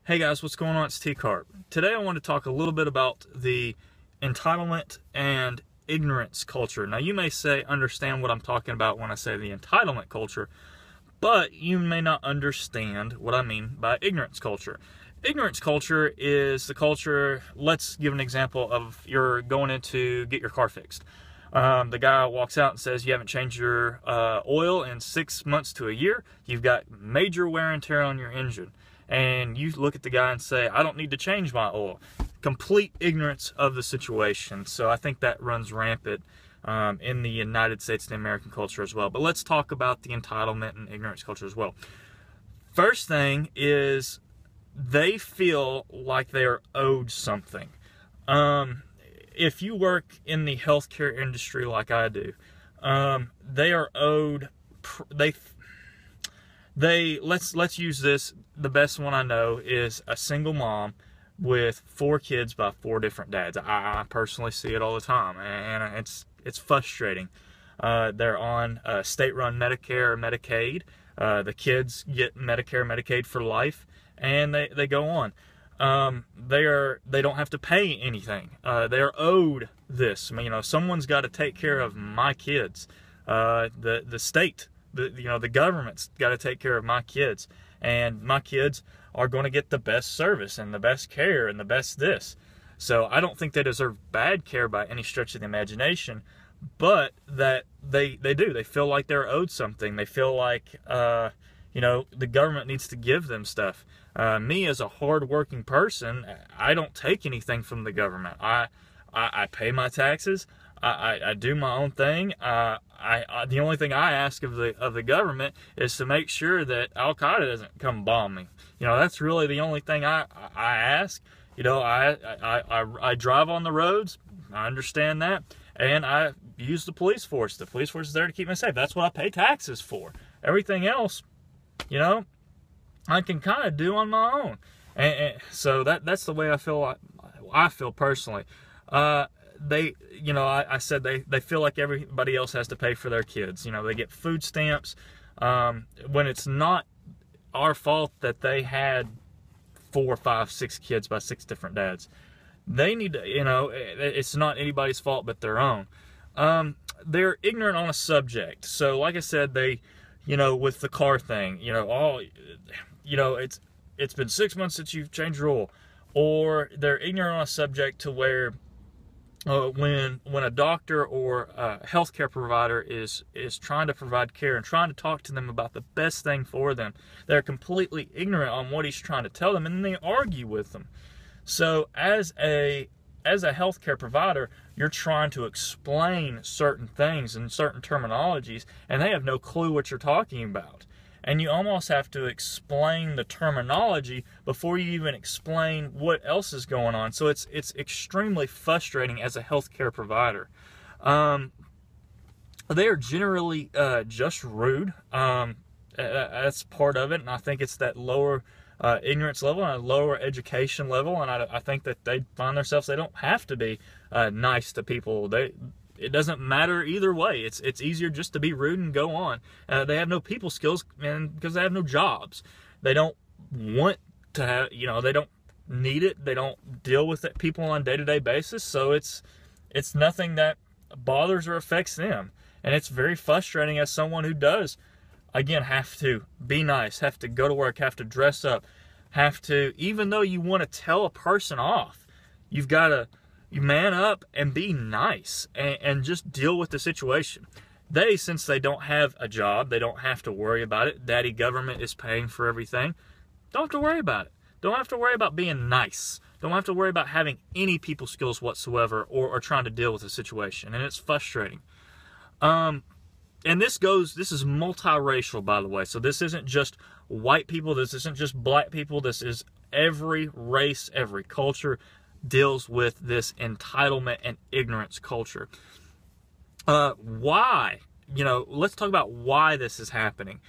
Hey guys, what's going on? It's T-Carp. Today I want to talk a little bit about the entitlement and ignorance culture. Now you may understand what I'm talking about when I say the entitlement culture, but you may not understand what I mean by ignorance culture. Ignorance culture is the culture, let's give an example of you're going in to get your car fixed. The guy walks out and says you haven't changed your oil in 6 months to a year. You've got major wear and tear on your engine. And you look at the guy and say, I don't need to change my oil. Complete ignorance of the situation. So I think that runs rampant in the United States and American culture as well. But let's talk about the entitlement and ignorance culture as well. First thing is they feel like they are owed something. If you work in the healthcare industry like I do, they are owed, let's use this. The best one I know is a single mom with 4 kids by 4 different dads. I personally see it all the time, and it's frustrating. They're on state-run Medicare or Medicaid. The kids get Medicare, Medicaid for life, and they go on. They don't have to pay anything. They are owed this. I mean, someone's got to take care of my kids. The state. The government's got to take care of my kids, and my kids are going to get the best service and the best care and the best this. So I don't think they deserve bad care by any stretch of the imagination, but that they do. They feel like they're owed something. They feel like the government needs to give them stuff. Me as a hard-working person, I don't take anything from the government. I pay my taxes. I do my own thing. The only thing I ask of the government is to make sure that Al Qaeda doesn't come bomb me. That's really the only thing I ask. I drive on the roads. I understand that, and I use the police force. The police force is there to keep me safe. That's what I pay taxes for. Everything else, I can kind of do on my own. And so that's the way I feel. I feel personally. I said they feel like everybody else has to pay for their kids. They get food stamps when it's not our fault that they had 4, 5, 6 kids by 6 different dads. They need to, it's not anybody's fault but their own. They're ignorant on a subject. So like I said, they, with the car thing, it's been 6 months since you've changed your oil. Or they're ignorant on a subject to where when a doctor or a healthcare provider is trying to provide care and trying to talk to them about the best thing for them, they're completely ignorant on what he's trying to tell them, and then they argue with them. So as a healthcare provider, you're trying to explain certain things and certain terminologies, and they have no clue what you're talking about. And you almost have to explain the terminology before you even explain what else is going on. So it's extremely frustrating as a healthcare provider. They are generally just rude. That's part of it, and I think it's that lower ignorance level and a lower education level. And I think that they find themselves, they don't have to be nice to people. It doesn't matter either way. It's easier just to be rude and go on. They have no people skills, and because they have no jobs. They don't want to have, they don't need it. They don't deal with it, people on a day-to-day basis. So it's nothing that bothers or affects them. And it's very frustrating as someone who does, again, have to be nice, have to go to work, have to dress up, have to, even though you want to tell a person off, you've got to man up and be nice and just deal with the situation. Since they don't have a job, they don't have to worry about it. Daddy government is paying for everything. Don't have to worry about it. Don't have to worry about being nice. Don't have to worry about having any people skills whatsoever or trying to deal with the situation. And it's frustrating. And this is multiracial, by the way. So this isn't just white people. This isn't just black people. This is every race, every culture deals with this entitlement and ignorance culture. Why? Let's talk about why this is happening.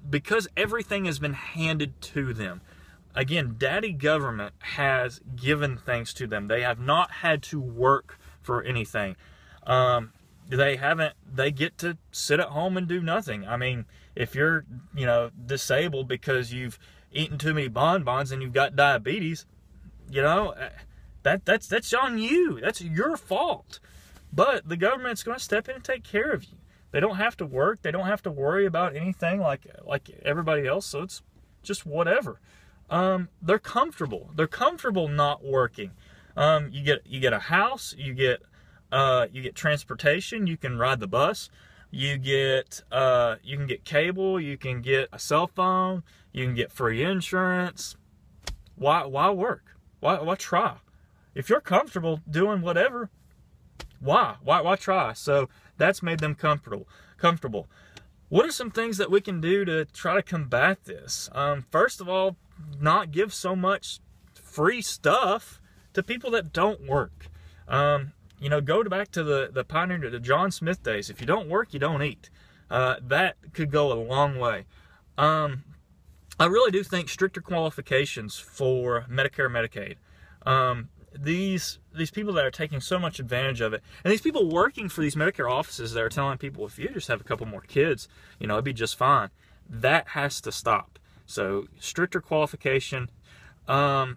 Because everything has been handed to them. Again, daddy government has given things to them. They have not had to work for anything. They get to sit at home and do nothing. I mean, if you're, disabled because you've eating too many bonbons and you've got diabetes, you know, that's on you. That's your fault. But the government's going to step in and take care of you. They don't have to work. They don't have to worry about anything like everybody else. So it's just whatever. They're comfortable. They're comfortable not working. You get a house. You get transportation. You can ride the bus. You can get cable. You can get a cell phone. You can get free insurance. Why work? Why try? If you're comfortable doing whatever, why try? So that's made them comfortable. What are some things that we can do to try to combat this? First of all, not give so much free stuff to people that don't work. You know, go back to the pioneer, the John Smith days. If you don't work, you don't eat. That could go a long way. I really do think stricter qualifications for Medicare, Medicaid. These people that are taking so much advantage of it, and these people working for these Medicare offices that are telling people, if you just have a couple more kids, you know, it'd be just fine. That has to stop. So stricter qualification. I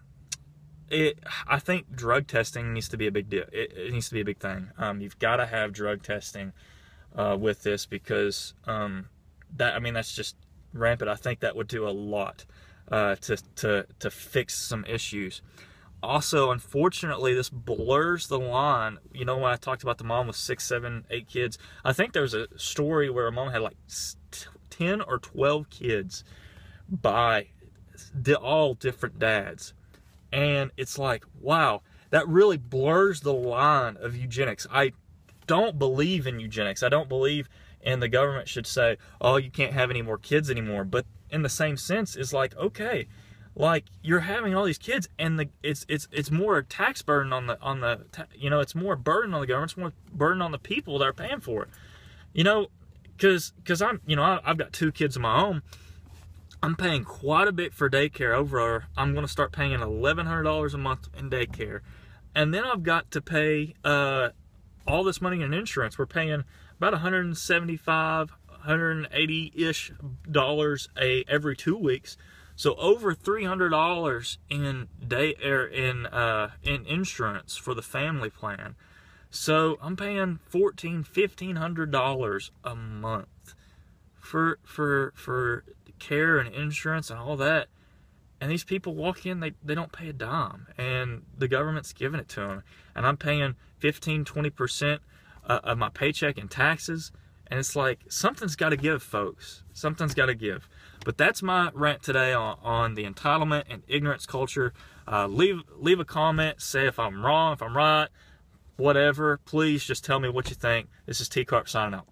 think drug testing needs to be a big deal. It needs to be a big thing. You've got to have drug testing with this, because that's just rampant. I think that would do a lot to fix some issues. Also, unfortunately, this blurs the line. You know, when I talked about the mom with 6, 7, 8 kids, I think there was a story where a mom had like 10 or 12 kids by all different dads. And it's like, wow, that really blurs the line of eugenics. I don't believe in eugenics. I don't believe in the government should say, oh, you can't have any more kids anymore. But in the same sense, it's like, okay, like, you're having all these kids, and it's more a tax burden on the you know, it's more burden on the government, it's more burden on the people that are paying for it. You know, because I've got 2 kids of my own. I'm paying quite a bit for daycare. I'm going to start paying $1,100 a month in daycare, and then I've got to pay all this money in insurance. We're paying about $175, $180-ish every 2 weeks. So over $300 in insurance for the family plan. So I'm paying $1,500 a month for care and insurance and all that. And these people walk in, they don't pay a dime, and the government's giving it to them. And I'm paying 15-20% of my paycheck in taxes. And it's like, something's got to give, folks. Something's got to give. But that's my rant today on the entitlement and ignorance culture. Leave a comment. Say if I'm wrong, if I'm right, whatever. Please just tell me what you think. This is T. Carp signing out.